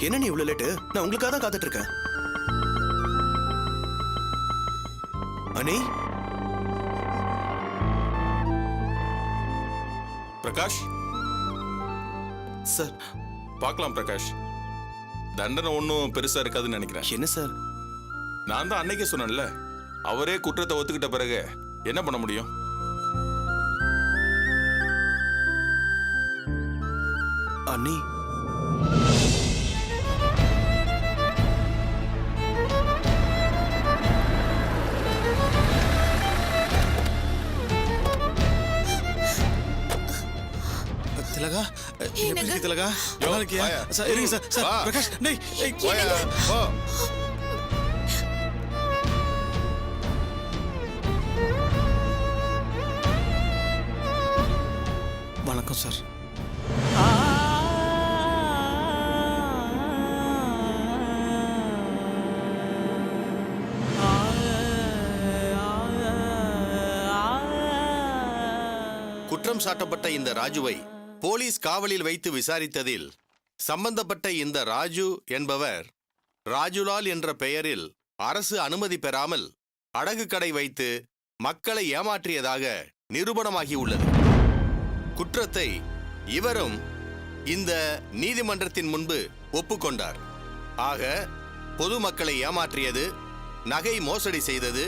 என்ன நீ இவ்வளவு லேட்டு? நான் உங்களுக்காக தான் காத்துட்டு இருக்கேன். அனி, பிரகாஷ் சார். பார்க்கலாம் பிரகாஷ். தண்டனை ஒன்றும் பெருசா இருக்காதுன்னு நினைக்கிறேன். என்ன சார்? நான் தான் அன்னைக்கே சொன்னேன்ல, அவரே குற்றத்தை ஒத்துக்கிட்ட பிறகு என்ன பண்ண முடியும்? அண்ணி, திலகா, எப்படி இருக்கு திலகா? நல்லா இருக்கியா? சார் இருங்க சார். சார் பிரகாஷ், டேய் வணக்கம் சார். குற்றம் சாட்டப்பட்ட இந்த ராஜுவை போலீஸ் காவலில் வைத்து விசாரித்ததில் சம்பந்தப்பட்ட இந்த ராஜு என்பவர் ராஜுலால் என்ற பெயரில் அரசு அனுமதி பெறாமல் அடகு கடை வைத்து மக்களை ஏமாற்றியதாக நிரூபணமாகியுள்ளது. குற்றத்தை இவரும் இந்த நீதிமன்றத்தின் முன்பு ஒப்புக்கொண்டார். ஆக பொதுமக்களை ஏமாற்றியது, நகை மோசடி செய்தது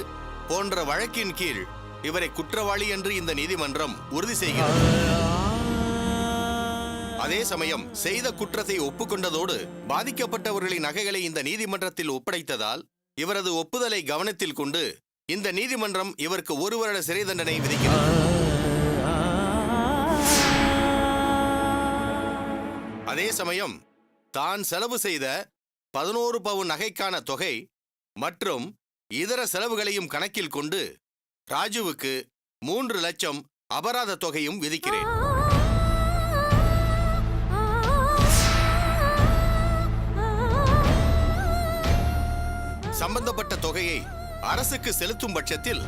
போன்ற வழக்கின் கீழ் இவரை குற்றவாளி என்று இந்த நீதிமன்றம் உறுதி செய்கிறது. அதே சமயம் செய்த குற்றத்தை ஒப்புக்கொண்டதோடு பாதிக்கப்பட்டவர்களின் நகைகளை இந்த நீதிமன்றத்தில் ஒப்படைத்ததால் இவரது ஒப்புதலை கவனத்தில் கொண்டு இந்த நீதிமன்றம் இவருக்கு 1 வருட சிறை தண்டனை விதிக்கிறது. அதே சமயம் தான் செலவு செய்த 11 பவுன் நகைக்கான தொகை மற்றும் இதர செலவுகளையும் கணக்கில் கொண்டு ராஜுவுக்கு 3 லட்சம் அபராத தொகையும் விதிக்கிறேன். சம்பந்தப்பட்ட தொகையை அரசுக்கு செலுத்தும் பட்சத்தில்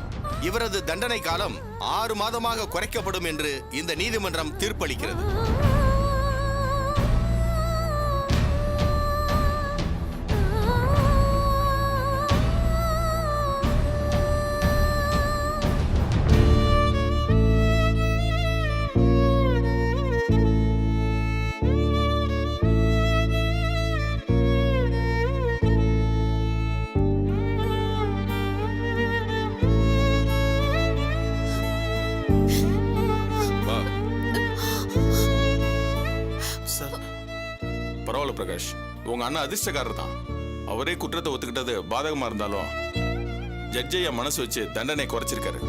இவரது தண்டனை காலம் 6 மாதமாக குறைக்கப்படும் என்று இந்த நீதிமன்றம் தீர்ப்பளிக்கிறது. பரவாயில்ல பிரகாஷ், உங்க அண்ணன் அதிர்ஷ்டக்காரர் தான். அவரே குற்றத்தை ஒத்துக்கிட்டது பாதகமா இருந்தாலும் ஜட்ஜையா மனசு வச்சு தண்டனை குறைச்சிருக்காரு.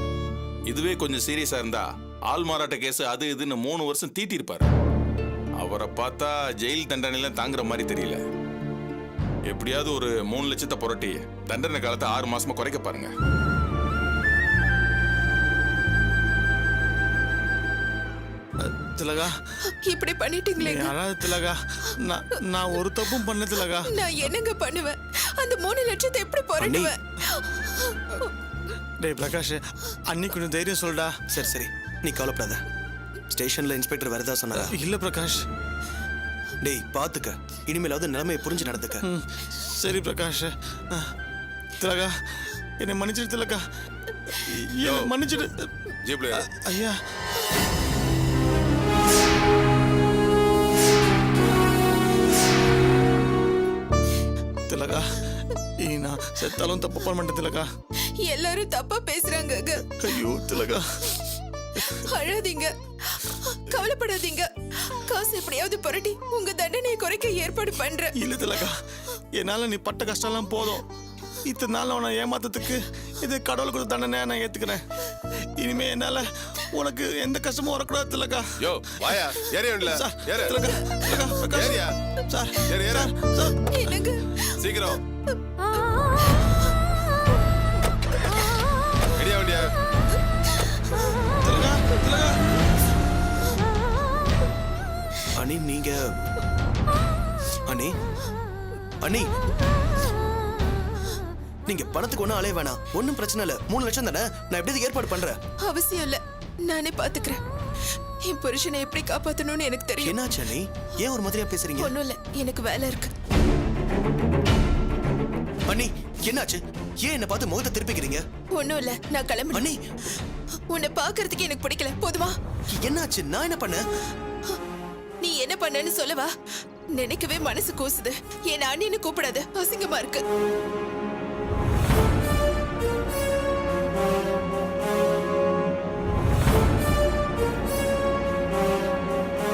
இதுவே கொஞ்சம் சீரியஸா இருந்தா ஆள் மாறாட்ட கேஸ் அது இதுன்னு 3 வருஷம் தீட்டி இருப்பாரு. அவரை பார்த்தா ஜெயில் தண்டனைலாம் தாங்குற மாதிரி தெரியல. எப்படியாவது ஒரு 3 லட்சத்தை புரட்டி தண்டனை காலத்தை 6 மாசமா குறைக்க பாருங்க. திலகா, இப்படி பண்ணிட்டீங்களே. திலகா, நான் ஒரு தப்பும் பண்ண திலகா. நான் என்னங்க பண்ணுவேன்? அந்த 3 லட்சத்தை எப்படி புரட்டுவேன்? டேய் பிரகாஷ், அன்னி கொஞ்சம் தைரியம் சொல்டா. சரி சரி, நீ கவலைப்படாத. ஸ்டேஷன்ல இன்ஸ்பெக்டர் வேற ஏதாவது சொன்னாரா? இல்ல பிரகாஷ். டேய் பாத்துக்க, இனிமேலாவது நிலைமையை புரிஞ்சு நடந்துக்க. சரி பிரகாஷ். திலகா, என்னை மன்னிச்சிடு திலகா. மன்னிச்சிடு. ஐயா, திலகா, நான் செத்தாலும் தப்பு பண்ண மாட்டேன் திலகா. எல்லாரும் தப்பா பேசுறாங்க. ஐயோ திலகா, அழாதீங்க, கவலைப்படாதீங்க. காசு எப்படியாவது புரட்டி உங்க தண்டனையை குறைக்க ஏற்பாடு பண்றேன். இல்ல திலகா, என்னால நீ பட்ட கஷ்டம்லாம் போதும். இத்தனை நாள் அவனை ஏமாத்ததுக்கு இது கடவுள் கொடுத்த தண்டனை நான் ஏத்துக்கிறேன். இனிமே என்னால உனக்கு எந்த கஷ்டமும் வரக்கூடாது திலகா. யோ வாயா, ஏறியா சார். திலகா, திலகா, பிரகாஷ். ஏறியா சார், ஏறு சார். என்னங்க? சீக்கிரம் ரெடியா வண்டியா. திலகா, திலகா. அனி, நீங்க அனி அனி நீங்க பணத்துக்கு ஒன்னும் அலைய வேணாம். ஒன்னும் பிரச்சனை இல்ல. 3 லட்சம் தானே, நான் எப்படி ஏற்பாடு பண்றேன். அவசியம் இல்ல, நானே பாத்துக்கிறேன். என் புருஷனை எப்படி காப்பாத்தணும்னு எனக்கு தெரியும். என்னாச்சு அனி? ஏன் ஒரு மாதிரியா பேசுறீங்க? ஒண்ணும் இல்ல, எனக்கு வேலை இருக்கு. அண்ணி என்னாச்சு? ஏன் என்ன பார்த்து முகத்தை திருப்பிக்கிறீங்க? ஒண்ணும் இல்ல, நான் கிளம்புறேன். அண்ணி உன்னை பாக்குறதுக்கு எனக்கு பிடிக்கல, போதுமா? என்னாச்சு? நான் என்ன பண்ணேன்? நீ என்ன பண்ணன்னு சொல்லவா? நினைக்கவே மனசு கூசுது. என் அண்ணின்னு கூப்பிடாத, அசிங்கமா இருக்கு.